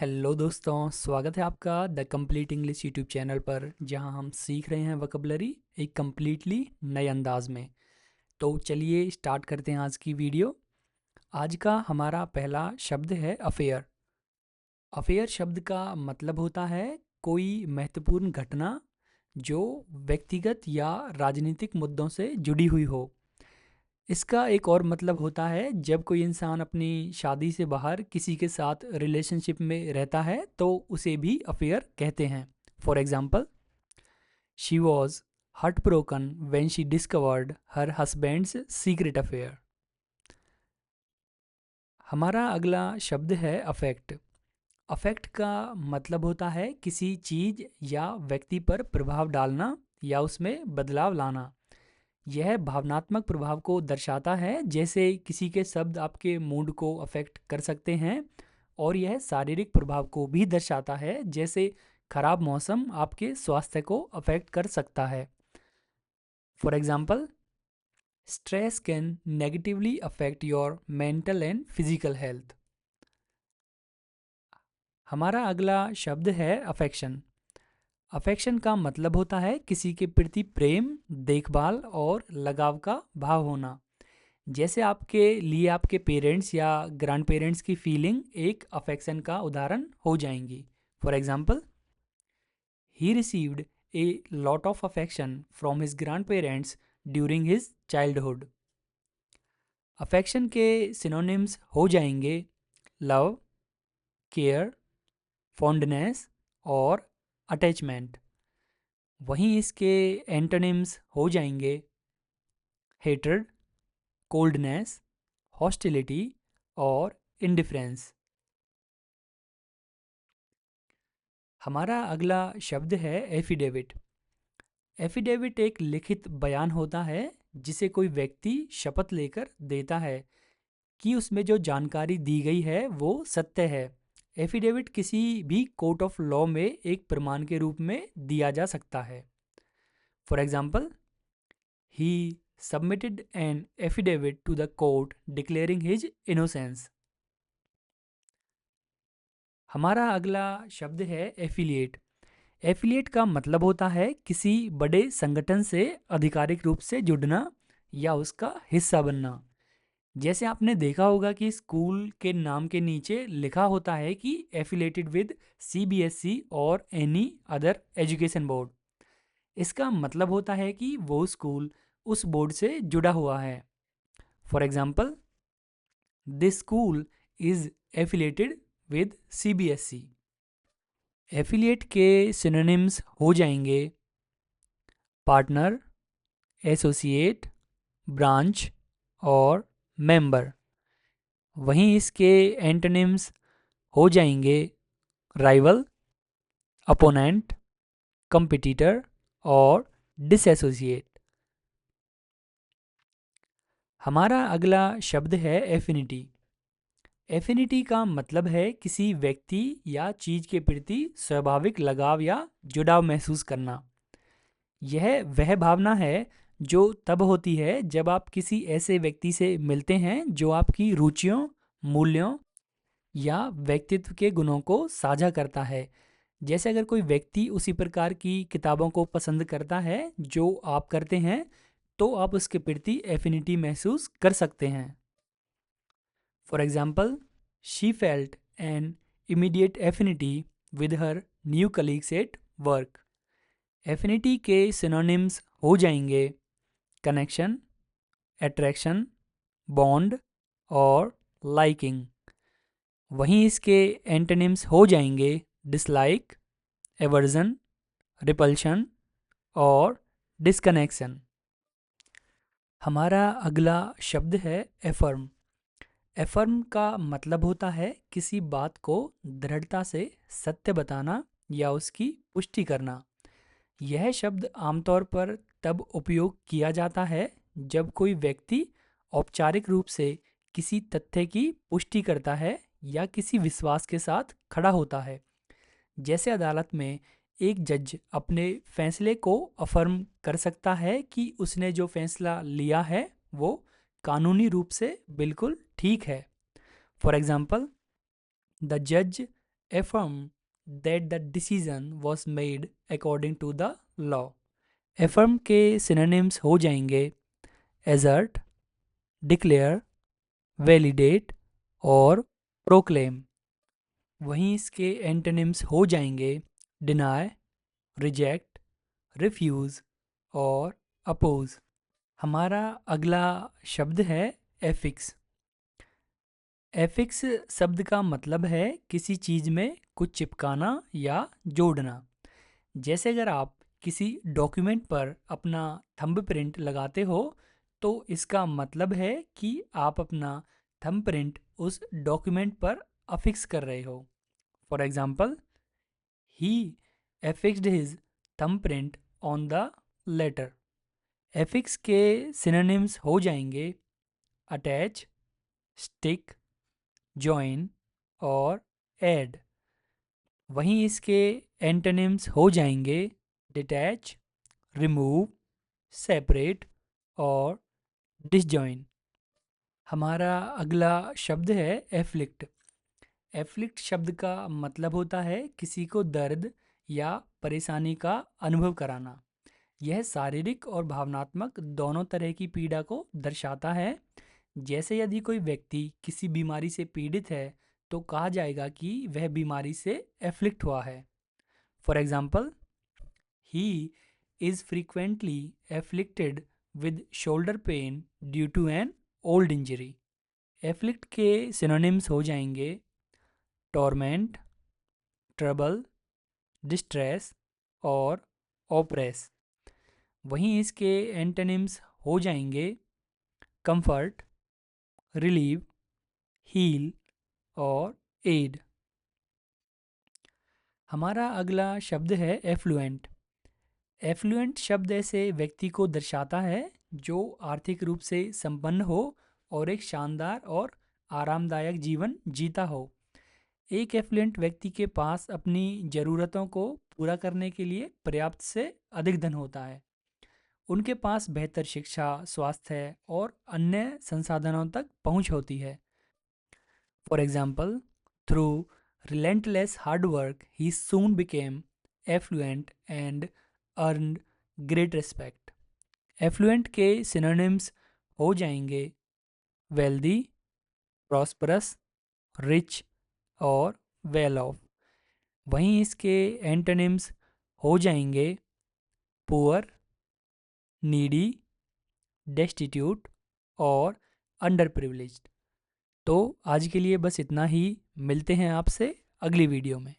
Hello दोस्तों, स्वागत है आपका the complete English YouTube channel पर, जहां हम सीख रहे हैं वोकैबुलरी एक कम्प्लीटली नए अंदाज में। तो चलिए स्टार्ट करते हैं आज की वीडियो। आज का हमारा पहला शब्द है अफेयर। अफेयर शब्द का मतलब होता है कोई महत्वपूर्ण घटना जो व्यक्तिगत या राजनीतिक मुद्दों से जुड़ी हुई हो। इसका एक और मतलब होता है जब कोई इंसान अपनी शादी से बाहर किसी के साथ रिलेशनशिप में रहता है तो उसे भी अफेयर कहते हैं। For example, she was heart broken when she discovered her husband's secret affair. हमारा अगला शब्द है अफेक्ट। अफेक्ट का मतलब होता है किसी चीज या व्यक्ति पर प्रभाव डालना या उसमें बदलाव लाना। यह भावनात्मक प्रभाव को दर्शाता है, जैसे किसी के शब्द आपके मूड को अफेक्ट कर सकते हैं, और यह शारीरिक प्रभाव को भी दर्शाता है, जैसे खराब मौसम आपके स्वास्थ्य को अफेक्ट कर सकता है। For example, stress can negatively affect your mental and physical health. हमारा अगला शब्द है अफेक्शन। अफेक्शन का मतलब होता है किसी के प्रति प्रेम, देखभाल और लगाव का भाव होना। जैसे आपके लिए आपके पेरेंट्स या ग्रैंड पेरेंट्स की फीलिंग एक अफेक्शन का उदाहरण हो जाएंगी। For example, he received a lot of affection from his grand parents during his childhood. Affection के सिनोनिम्स हो जाएंगे लव, केयर, फॉन्डनेस और अटैचमेंट। वहीं इसके एंटोनिम्स हो जाएंगे हेट्रेड, कोल्डनेस, हॉस्टिलिटी और इंडिफरेंस। हमारा अगला शब्द है एफिडेविट। एफिडेविट एक लिखित बयान होता है जिसे कोई व्यक्ति शपथ लेकर देता है कि उसमें जो जानकारी दी गई है वो सत्य है। एफिडेविट किसी भी कोर्ट ऑफ लॉ में एक प्रमाण के रूप में दिया जा सकता है। For example, he submitted an affidavit to the court declaring his innocence. हमारा अगला शब्द है एफिलिएट। एफिलिएट का मतलब होता है किसी बड़े संगठन से आधिकारिक रूप से जुड़ना या उसका हिस्सा बनना। जैसे आपने देखा होगा कि स्कूल के नाम के नीचे लिखा होता है कि एफिलेटेड विद सीबीएसई और एनी अदर एजुकेशन बोर्ड। इसका मतलब होता है कि वो स्कूल उस बोर्ड से जुड़ा हुआ है। For example, this school is affiliated with CBSE. Affiliate के सिनोनिम्स हो जाएंगे पार्टनर, एसोसिएट, ब्रांच और मेंबर। वहीं इसके एंटोनिम्स हो जाएंगे राइवल, अपोनेंट, कंपिटिटर और डिसएसोसिएट। हमारा अगला शब्द है एफिनिटी। एफिनिटी का मतलब है किसी व्यक्ति या चीज के प्रति स्वाभाविक लगाव या जुड़ाव महसूस करना। यह वह भावना है जो तब होती है जब आप किसी ऐसे व्यक्ति से मिलते हैं जो आपकी रुचियों, मूल्यों या व्यक्तित्व के गुणों को साझा करता है। जैसे अगर कोई व्यक्ति उसी प्रकार की किताबों को पसंद करता है जो आप करते हैं, तो आप उसके प्रति एफिनिटी महसूस कर सकते हैं। For example, she felt an immediate affinity with her new colleagues at work. Affinity के सिनोनिम्स हो जाएंगे कनेक्शन, अट्रैक्शन, बॉन्ड और लाइकिंग। वहीं इसके एंटोनिम्स हो जाएंगे डिसलाइक, एवर्जन, रिपल्शन और डिस्कनेक्शन। हमारा अगला शब्द है एफर्म। एफर्म का मतलब होता है किसी बात को दृढ़ता से सत्य बताना या उसकी पुष्टि करना। यह शब्द आमतौर पर तब उपयोग किया जाता है जब कोई व्यक्ति औपचारिक रूप से किसी तथ्य की पुष्टि करता है या किसी विश्वास के साथ खड़ा होता है। जैसे अदालत में एक जज अपने फैसले को अफर्म कर सकता है कि उसने जो फैसला लिया है वो कानूनी रूप से बिल्कुल ठीक है। फॉर एग्जाम्पल, द जज affirm that the decision was made according to the law. affirm के synonyms हो जाएंगे assert, declare, validate और proclaim। वहीं इसके एंटोनिम्स हो जाएंगे deny, reject, refuse और oppose। हमारा अगला शब्द है एफिक्स। एफिक्स शब्द का मतलब है किसी चीज़ में कुछ चिपकाना या जोड़ना। जैसे अगर आप किसी डॉक्यूमेंट पर अपना थंब प्रिंट लगाते हो तो इसका मतलब है कि आप अपना थंब प्रिंट उस डॉक्यूमेंट पर अफिक्स कर रहे हो। For example, he affixed his thumb print on the letter. Affix के सिनोनिम्स हो जाएंगे अटैच, स्टिक, जॉइन और ऐड। वहीं इसके एंटोनिम्स हो जाएंगे डिटैच, रिमूव, सेपरेट और डिसजॉइन। हमारा अगला शब्द है एफ्लिक्ट। एफ्लिक्ट शब्द का मतलब होता है किसी को दर्द या परेशानी का अनुभव कराना। यह शारीरिक और भावनात्मक दोनों तरह की पीड़ा को दर्शाता है। जैसे यदि कोई व्यक्ति किसी बीमारी से पीड़ित है तो कहा जाएगा कि वह बीमारी से एफ्लिक्ट हुआ है। For example, he is frequently afflicted with shoulder pain due to an old injury. Afflict के सिनोनिम्स हो जाएंगे टॉर्मेंट, ट्रबल, डिस्ट्रेस और ओप्रेस। वहीं इसके एंटोनिम्स हो जाएंगे कंफर्ट, रिलीव, हील और एड। हमारा अगला शब्द है एफ्लुएंट। एफ्लुएंट शब्द ऐसे व्यक्ति को दर्शाता है जो आर्थिक रूप से संपन्न हो और एक शानदार और आरामदायक जीवन जीता हो। एक एफ्लुएंट व्यक्ति के पास अपनी ज़रूरतों को पूरा करने के लिए पर्याप्त से अधिक धन होता है। उनके पास बेहतर शिक्षा, स्वास्थ्य और अन्य संसाधनों तक पहुंच होती है। For example, through relentless hard work, he soon became affluent and earned great respect. Affluent के synonyms हो जाएंगे wealthy, prosperous, rich और well off। वहीं इसके antonyms हो जाएंगे poor, needy, destitute और underprivileged। तो आज के लिए बस इतना ही। मिलते हैं आपसे अगली वीडियो में।